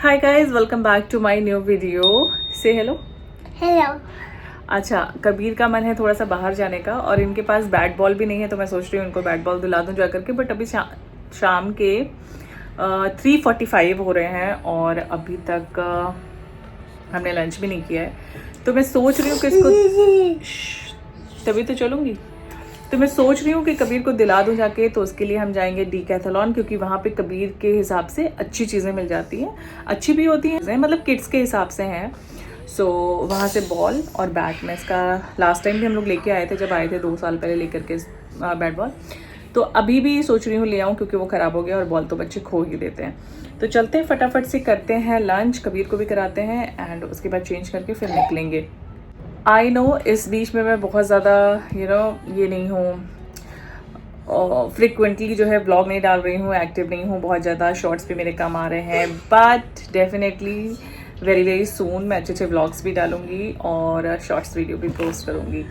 Hi guys, welcome back to my new video. Say hello. Hello. अच्छा, कबीर का मन है थोड़ा सा बाहर जाने का और इनके पास बैट बॉल भी नहीं है, तो मैं सोच रही हूँ इनको बैट बॉल दिला दूँ जा करके। बट अभी शाम के 3:45 हो रहे हैं और अभी तक हमने लंच भी नहीं किया है। तो मैं सोच रही हूँ कि इसको तभी तो चलूँगी। तो मैं सोच रही हूँ कि कबीर को दिला दूँ जाके। तो उसके लिए हम जाएंगे डीकैथलॉन, क्योंकि वहाँ पे कबीर के हिसाब से अच्छी चीज़ें मिल जाती हैं, अच्छी भी होती हैं, मतलब किड्स के हिसाब से हैं। सो वहाँ से बॉल और बैट में इसका लास्ट टाइम भी हम लोग लेके आए थे, जब आए थे 2 साल पहले लेकर के बैट बॉल। तो अभी भी सोच रही हूँ ले आऊँ, क्योंकि वो ख़राब हो गया और बॉल तो बच्चे खो ही देते हैं। तो चलते हैं, फटाफट से करते हैं लंच, कबीर को भी कराते हैं एंड उसके बाद चेंज करके फिर निकलेंगे। आई नो इस बीच में मैं बहुत ज़्यादा ये नहीं हूँ, फ्रिक्वेंटली जो है ब्लॉग नहीं डाल रही हूँ, एक्टिव नहीं हूँ बहुत ज़्यादा, शॉर्ट्स भी मेरे कम आ रहे हैं। But definitely very very soon मैं अच्छे अच्छे ब्लॉग्स भी डालूंगी और शॉर्ट्स वीडियो भी पोस्ट करूँगी।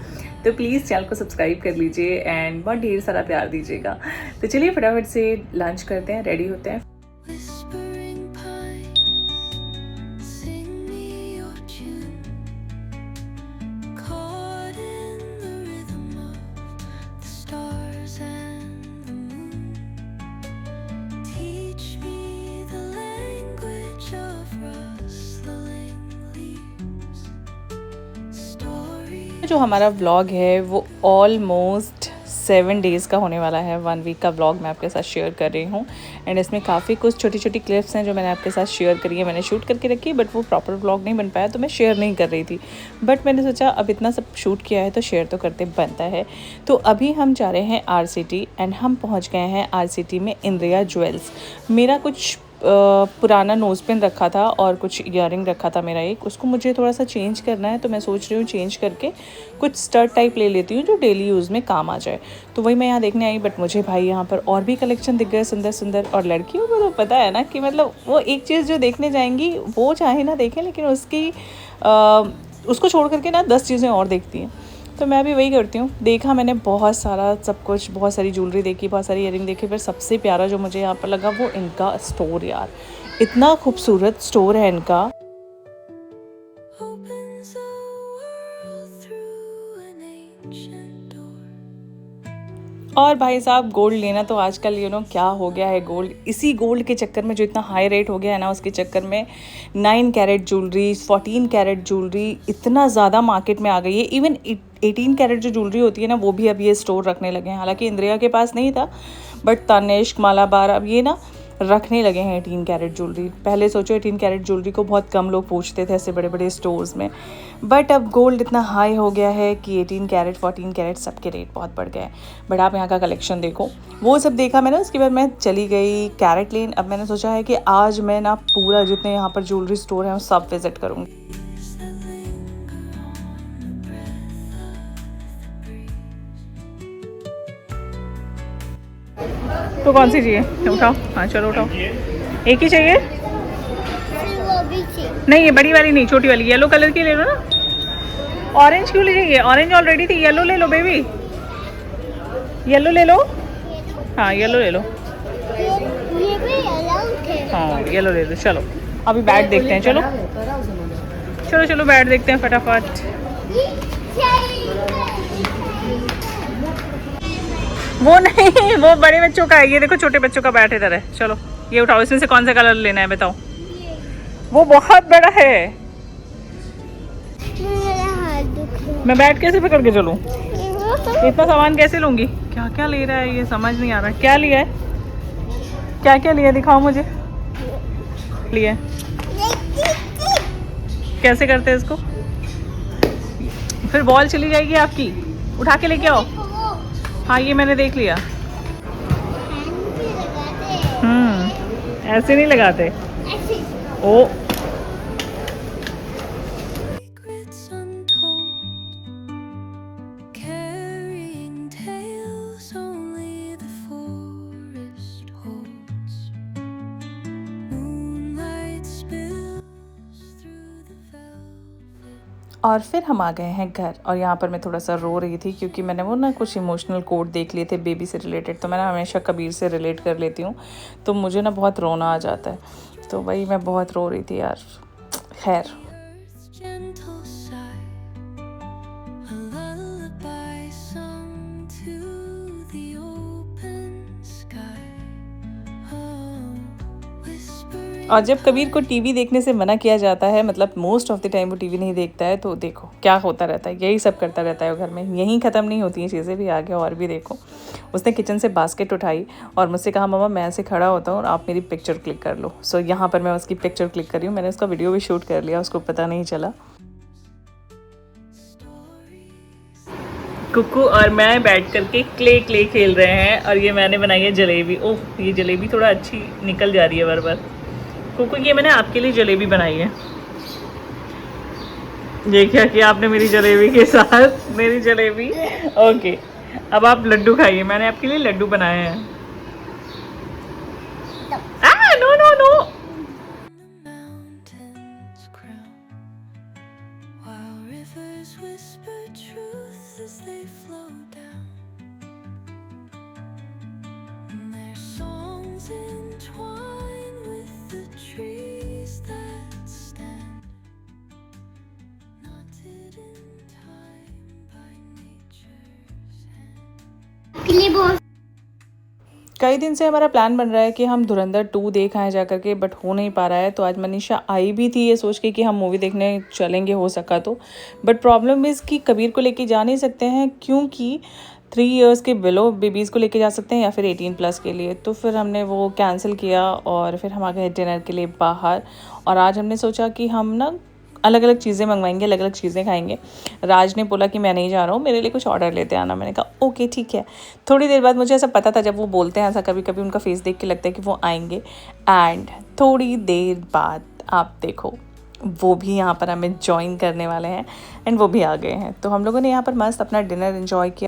तो प्लीज़ चैनल को सब्सक्राइब कर लीजिए एंड बहुत ढेर सारा प्यार दीजिएगा। तो चलिए फटाफट से लंच करते हैं, रेडी होते हैं। जो हमारा व्लॉग है वो ऑलमोस्ट 7 डेज़ का होने वाला है। 1 वीक का व्लॉग मैं आपके साथ शेयर कर रही हूँ एंड इसमें काफ़ी कुछ छोटी छोटी क्लिप्स हैं जो मैंने आपके साथ शेयर करी है, मैंने शूट करके रखी, बट वो प्रॉपर व्लॉग नहीं बन पाया तो मैं शेयर नहीं कर रही थी। बट मैंने सोचा अब इतना सब शूट किया है तो शेयर तो करते बनता है। तो अभी हम जा रहे हैं RCT एंड हम पहुँच गए हैं RCT में इंद्रिया ज्वेल्स। मेरा कुछ पुराना नोज़ पिन रखा था और कुछ ईयरिंग रखा था मेरा एक, उसको मुझे थोड़ा सा चेंज करना है। तो मैं सोच रही हूँ चेंज करके कुछ स्टड टाइप ले लेती हूँ जो डेली यूज़ में काम आ जाए। तो वही मैं यहाँ देखने आई, बट मुझे भाई यहाँ पर और भी कलेक्शन दिख गए सुंदर सुंदर। और लड़कियों को तो पता है ना कि मतलब वो एक चीज़ जो देखने जाएंगी वो चाहे ना देखें, लेकिन उसको छोड़ करके ना 10 चीज़ें और देखती हैं। तो मैं भी वही करती हूँ। देखा मैंने बहुत सारा सब कुछ, बहुत सारी ज्वेलरी देखी, बहुत सारी इयरिंग देखी, पर सबसे प्यारा जो मुझे यहाँ पर लगा वो इनका स्टोर। यार इतना खूबसूरत स्टोर है इनका। और भाई साहब गोल्ड लेना तो आजकल क्या हो गया है, गोल्ड इसी गोल्ड के चक्कर में जो इतना हाई रेट हो गया है ना, उसके चक्कर में 9 कैरेट ज्वेलरी, 14 कैरेट ज्वेलरी इतना ज़्यादा मार्केट में आ गई है। इवन 18 कैरेट जो ज्वेलरी होती है ना, वो भी अब ये स्टोर रखने लगे हैं। हालांकि इंद्रिया के पास नहीं था, बट तनिष्क, मालाबार अब ये ना रखने लगे हैं 18 कैरेट ज्वेलरी। पहले सोचो 18 कैरेट ज्वेलरी को बहुत कम लोग पूछते थे ऐसे बड़े बड़े स्टोर्स में, बट अब गोल्ड इतना हाई हो गया है कि 18 कैरेट 14 कैरेट सबके रेट बहुत बढ़ गए हैं। बट आप यहाँ का कलेक्शन देखो, वो सब देखा मैंने। उसके बाद मैं चली गई कैरेट लेन। अब मैंने सोचा है कि आज मैं ना पूरा जितने यहाँ पर ज्वेलरी स्टोर हैं सब विजिट करूँगी। तो कौन सी चाहिए? उठाओ। हाँ चलो उठाओ। एक ही चाहिए? नहीं ये बड़ी वाली नहीं, छोटी वाली येलो कलर की ले लो ना। ऑरेंज क्यों ले चाहिए? ऑरेंज ऑलरेडी थी, येलो ले लो बेबी, येलो ले लो। हाँ येलो ले लो। ये भी येलो थे। हाँ येलो ले लो। चलो अभी बैट देखते हैं। चलो चलो चलो बैट देखते हैं फटाफट। वो नहीं, वो बड़े बच्चों का है, ये देखो छोटे बच्चों का बैट इधर है। चलो ये उठाओ, इसमें से कौन सा कलर लेना है बताओ? वो बहुत बड़ा है, मैं बैट कैसे पकड़ के चलूं? इतना सामान कैसे लूंगी? क्या क्या ले रहा है ये समझ नहीं आ रहा। क्या लिया है? क्या क्या लिया दिखाओ मुझे। लिया कैसे करते हैं इसको? फिर बॉल चली जाएगी आपकी, उठा के लेके आओ। हाँ ये मैंने देख लिया। ऐसे नहीं लगाते। ओ और फिर हम आ गए हैं घर। और यहाँ पर मैं थोड़ा सा रो रही थी क्योंकि मैंने वो ना कुछ इमोशनल कोट देख लिए थे बेबी से रिलेटेड। तो मैं ना हमेशा कबीर से रिलेट कर लेती हूँ, तो मुझे ना बहुत रोना आ जाता है। तो वही मैं बहुत रो रही थी यार। खैर और जब कबीर को टीवी देखने से मना किया जाता है, मतलब मोस्ट ऑफ द टाइम वो टीवी नहीं देखता है, तो देखो क्या होता रहता है, यही सब करता रहता है वो घर में। यहीं ख़त्म नहीं होती हैं चीज़ें, भी आगे और भी देखो। उसने किचन से बास्केट उठाई और मुझसे कहा मम्मा मैं ऐसे खड़ा होता हूँ और आप मेरी पिक्चर क्लिक कर लो। सो यहाँ पर मैं उसकी पिक्चर क्लिक कर रही हूँ। मैंने उसका वीडियो भी शूट कर लिया, उसको पता नहीं चला। कुकू और मैं बैठ करके क्ले खेल रहे हैं और ये मैंने बनाई है जलेबी। ओह ये जलेबी थोड़ा अच्छी निकल जा रही है बार बार। कुकू ये मैंने आपके लिए जलेबी बनाई है। ये क्या किया आपने मेरी जलेबी के साथ? मेरी जलेबी ओके। अब आप लड्डू खाइए, मैंने आपके लिए लड्डू बनाए हैं। No no no. कई दिन से हमारा प्लान बन रहा है कि हम धुरंधर 2 देख आए जा करके, बट हो नहीं पा रहा है। तो आज मनीषा आई भी थी ये सोच के कि हम मूवी देखने चलेंगे हो सका तो, बट प्रॉब्लम इज़ कि कबीर को लेके जा नहीं सकते हैं, क्योंकि 3 इयर्स के बिलो बेबीज़ को लेके जा सकते हैं या फिर 18+ के लिए। तो फिर हमने वो कैंसिल किया और फिर हम आ गए डिनर के लिए बाहर। और आज हमने सोचा कि हम ना अलग अलग चीज़ें मंगवाएंगे, अलग अलग चीज़ें खाएंगे। राज ने बोला कि मैं नहीं जा रहा हूँ, मेरे लिए कुछ ऑर्डर लेते आना। मैंने कहा ओके ठीक है। थोड़ी देर बाद मुझे ऐसा पता था, जब वो बोलते हैं ऐसा कभी कभी उनका फेस देख के लगता है कि वो आएंगे। एंड थोड़ी देर बाद आप देखो वो भी यहाँ पर हमें ज्वाइन करने वाले हैं एंड वो भी आ गए हैं। तो हम लोगों ने यहाँ पर मस्त अपना डिनर एंजॉय किया।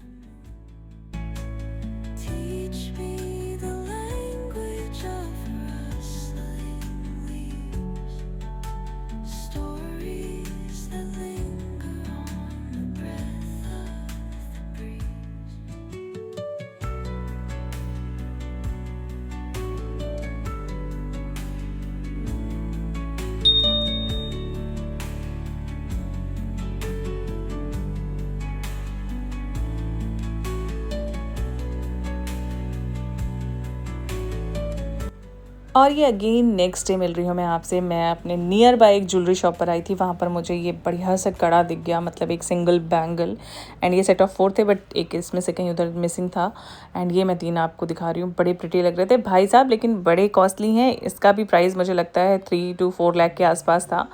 और ये अगेन नेक्स्ट डे मिल रही हूँ मैं आपसे। मैं अपने नियर बाय एक ज्वेलरी शॉप पर आई थी, वहाँ पर मुझे ये बढ़िया सा कड़ा दिख गया, मतलब एक सिंगल बैंगल। एंड ये सेट ऑफ 4 थे, बट एक इसमें से कहीं उधर मिसिंग था। एंड ये मैं 3 आपको दिखा रही हूँ, बड़े प्रिटी लग रहे थे भाई साहब, लेकिन बड़े कॉस्टली हैं। इसका भी प्राइस मुझे लगता है 3 to 4 लाख के आसपास था।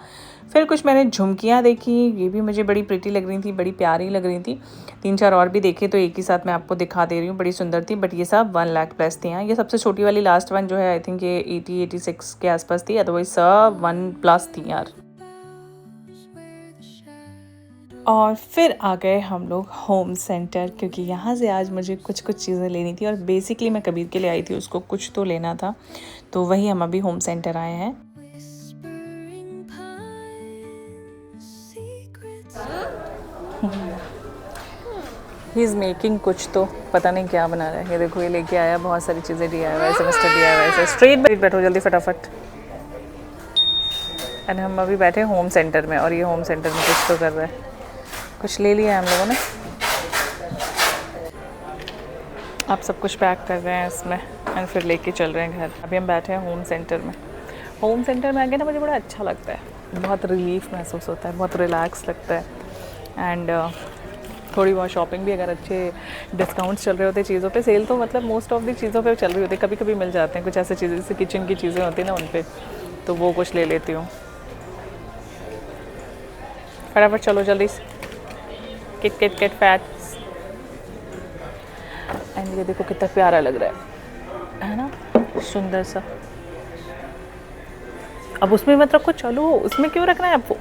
फिर कुछ मैंने झुमकियाँ देखी, ये भी मुझे बड़ी प्रिटी लग रही थी, बड़ी प्यारी लग रही थी। 3-4 और भी देखे, तो एक ही साथ मैं आपको दिखा दे रही हूँ, बड़ी सुंदर थी। बट ये सब 1 लाख प्लस थी। ये सबसे छोटी वाली लास्ट वन जो है आई थिंक ये 80-86 के आसपास थी, अदरवाइज सब 1+ थी यार। और फिर आ गए हम लोग होम सेंटर, क्योंकि यहाँ से आज मुझे कुछ चीज़ें लेनी थी और बेसिकली मैं कबीर के लिए आई थी, उसको कुछ तो लेना था। तो वही हम अभी होम सेंटर आए हैं। ही इज़ मेकिंग कुछ तो, पता नहीं क्या बना रहा है। ये देखो ये लेके आया बहुत सारी चीज़ें, DIY से मिस्टर DIY से। स्ट्रेट बैठो जल्दी फटाफट। एंड हम अभी बैठे होम सेंटर में और ये होम सेंटर में कुछ तो कर रहा है। कुछ ले लिया हम लोगों ने, आप सब कुछ पैक कर रहे हैं इसमें एंड फिर लेके चल रहे हैं घर। अभी हम बैठे हैं होम सेंटर में। होम सेंटर में आके ना मुझे बड़ा अच्छा लगता है, बहुत रिलीफ महसूस होता है, बहुत रिलैक्स लगता है। एंड थोड़ी बहुत शॉपिंग भी, अगर अच्छे डिस्काउंट्स चल रहे होते चीज़ों पे, सेल तो मतलब मोस्ट ऑफ दी चीज़ों पे चल रही होती है, कभी कभी मिल जाते हैं कुछ ऐसे चीज़ें जैसे किचन की चीज़ें होती हैं ना उन पे, तो वो कुछ ले लेती हूँ। फटाफट चलो जल्दी से। Kit fats. एंड ये देखो कितना प्यारा लग रहा है ना, सुंदर सा। अब उसमें मत रखो, चलो उसमें क्यों रखना है आपको?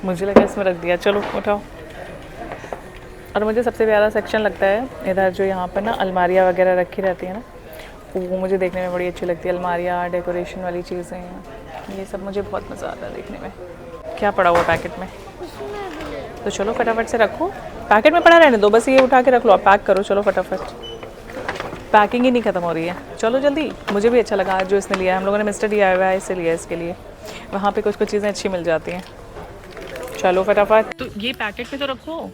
मुझे लगा इसमें रख दिया, चलो उठाओ। और मुझे सबसे प्यारा सेक्शन लगता है इधर, जो यहाँ पर ना अलमारियाँ वगैरह रखी रहती है ना, वो मुझे देखने में बड़ी अच्छी लगती है। अलमारियाँ, डेकोरेशन वाली चीज़ें हैं, ये सब मुझे बहुत मज़ा आता है देखने में। क्या पड़ा हुआ पैकेट में? तो चलो फटाफट से रखो, पैकेट में पड़ा रहने दो, बस ये उठा के रख लो, आप पैक करो, चलो फटाफट। पैकिंग ही नहीं ख़त्म हो रही है। चलो जल्दी, मुझे भी अच्छा लगा आज जो इसने लिया है। हम लोगों ने मिस्टर DIY से लिया इसके लिए, वहाँ पे कुछ कुछ चीज़ें अच्छी मिल जाती हैं। चलो फटाफट, तो ये पैकेट में तो रखो,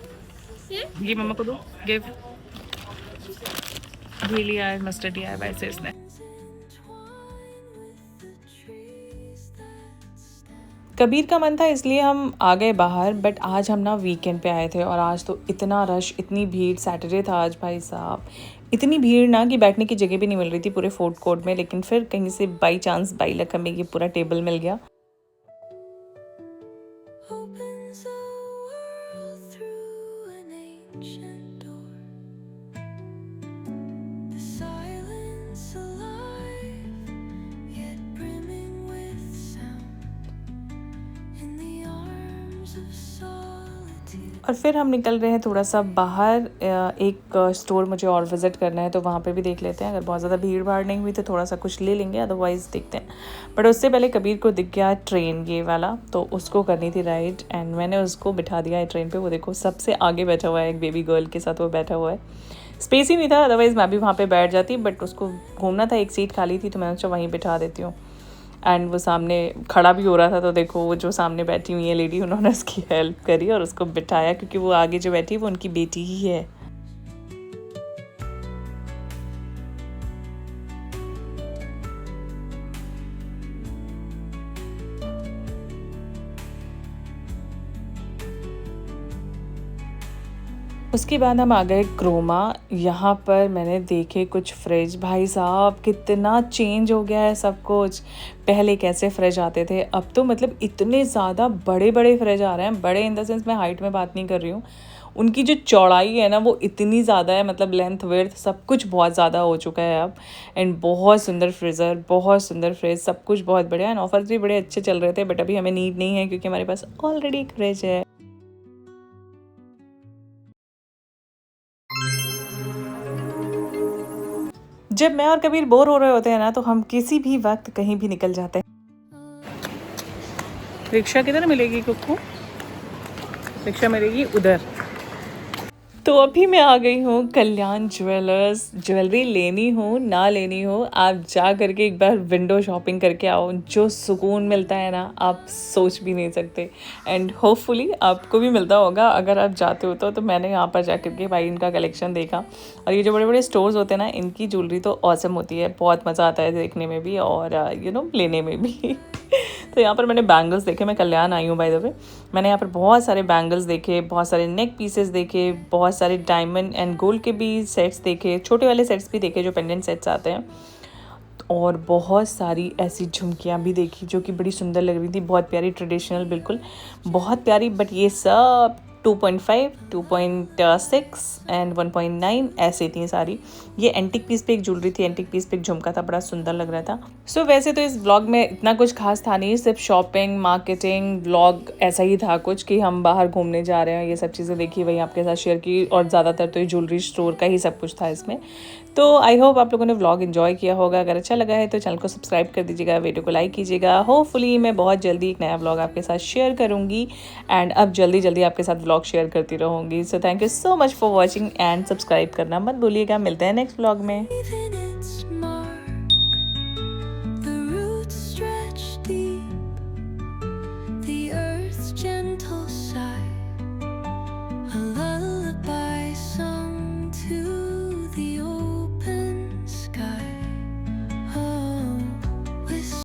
ये मम्मा को दो, गिव। ये लिया है मिस्टर DIY से इसने। कबीर का मन था इसलिए हम आ गए बाहर, बट आज हम ना वीकेंड पे आए थे और आज तो इतना रश, इतनी भीड़, सैटरडे था आज भाई साहब, इतनी भीड़ ना कि बैठने की जगह भी नहीं मिल रही थी पूरे फूड कोर्ट में। लेकिन फिर कहीं से बाई चांस बाई लक हमें ये पूरा टेबल मिल गया। Opens the world through an ancient door. The silence alive, yet brimming with sound. In the arms of solitude. और फिर हम निकल रहे हैं थोड़ा सा बाहर, एक स्टोर मुझे और विज़िट करना है तो वहाँ पे भी देख लेते हैं। अगर बहुत ज़्यादा भीड़ भाड़ नहीं हुई तो थोड़ा सा कुछ ले लेंगे, अदरवाइज़ देखते हैं। बट उससे पहले कबीर को दिख गया ट्रेन ये वाला, तो उसको करनी थी राइड, एंड मैंने उसको बिठा दिया है ट्रेन पे। वो देखो सबसे आगे बैठा हुआ है, एक बेबी गर्ल के साथ वो बैठा हुआ है। स्पेस ही नहीं था, अदरवाइज़ मैं भी वहाँ पर बैठ जाती, बट उसको घूमना था, एक सीट खाली थी तो मैंने सोचा वहीं बिठा देती हूँ। एंड वो सामने खड़ा भी हो रहा था तो देखो वो जो सामने बैठी हुई है लेडी, उन्होंने उसकी हेल्प करी और उसको बिठाया, क्योंकि वो आगे जो बैठी है वो उनकी बेटी ही है। उसके बाद हम आ गए क्रोमा। यहाँ पर मैंने देखे कुछ फ्रिज, भाई साहब कितना चेंज हो गया है सब कुछ। पहले कैसे फ्रिज आते थे, अब तो मतलब इतने ज़्यादा बड़े बड़े फ्रिज आ रहे हैं। बड़े इन द सेंस मैं हाइट में बात नहीं कर रही हूँ, उनकी जो चौड़ाई है ना वो इतनी ज़्यादा है, मतलब लेंथ विड्थ सब कुछ बहुत ज़्यादा हो चुका है अब। एंड बहुत सुंदर फ्रीज़र, बहुत सुंदर फ्रिज, सब कुछ बहुत बढ़िया। एंड ऑफर्स भी बड़े अच्छे चल रहे थे, बट अभी हमें नीड नहीं है क्योंकि हमारे पास ऑलरेडी एक फ्रिज है। जब मैं और कबीर बोर हो रहे होते हैं ना तो हम किसी भी वक्त कहीं भी निकल जाते हैं। रिक्शा किधर मिलेगी कुक्कू? रिक्शा मिलेगी उधर। तो अभी मैं आ गई हूँ कल्याण ज्वेलर्स। ज्वेलरी लेनी हो ना लेनी हो, आप जा करके एक बार विंडो शॉपिंग करके आओ। जो सुकून मिलता है ना आप सोच भी नहीं सकते। एंड होपफुली आपको भी मिलता होगा अगर आप जाते हो तो मैंने यहाँ पर जा करके भाई इनका कलेक्शन देखा। और ये जो बड़े बड़े स्टोर्स होते हैं ना, इनकी ज्वेलरी तो ऑसम होती है, बहुत मज़ा आता है देखने में भी और लेने में भी। तो यहाँ पर मैंने बैंगल्स देखे, मैं कल्याण आई हूँ बाय द वे। मैंने यहाँ पर बहुत सारे बैंगल्स देखे, बहुत सारे नेक पीसेस देखे, बहुत सारे डायमंड एंड गोल्ड के भी सेट्स देखे, छोटे वाले सेट्स भी देखे जो पेंडेंट सेट्स आते हैं। और बहुत सारी ऐसी झुमकियाँ भी देखी जो कि बड़ी सुंदर लग रही थी, बहुत प्यारी, ट्रेडिशनल, बिल्कुल बहुत प्यारी। बट ये सब 2.5, 2.6 एंड 1.9 ऐसे इतनी सारी। ये एंटिक पीस पे एक ज्वेलरी थी, एंटिक पीस पे एक झुमका था, बड़ा सुंदर लग रहा था। सो वैसे तो इस व्लॉग में इतना कुछ खास था नहीं, सिर्फ शॉपिंग, मार्केटिंग व्लॉग ऐसा ही था कुछ कि हम बाहर घूमने जा रहे हैं, ये सब चीज़ें देखी, वही आपके साथ शेयर की। और ज़्यादातर तो ये ज्वेलरी स्टोर का ही सब कुछ था इसमें। तो आई होप आप लोगों ने व्लॉग एंजॉय किया होगा। अगर अच्छा लगा है तो चैनल को सब्सक्राइब कर दीजिएगा, वीडियो को लाइक कीजिएगा। होपफुली मैं बहुत जल्दी एक नया व्लॉग आपके साथ शेयर करूँगी एंड अब जल्दी जल्दी आपके साथ व्लॉग शेयर करती रहूँगी। So thank you so much for watching and subscribe करना मत भूलिएगा। मिलते हैं नेक्स्ट व्लॉग में। Even it's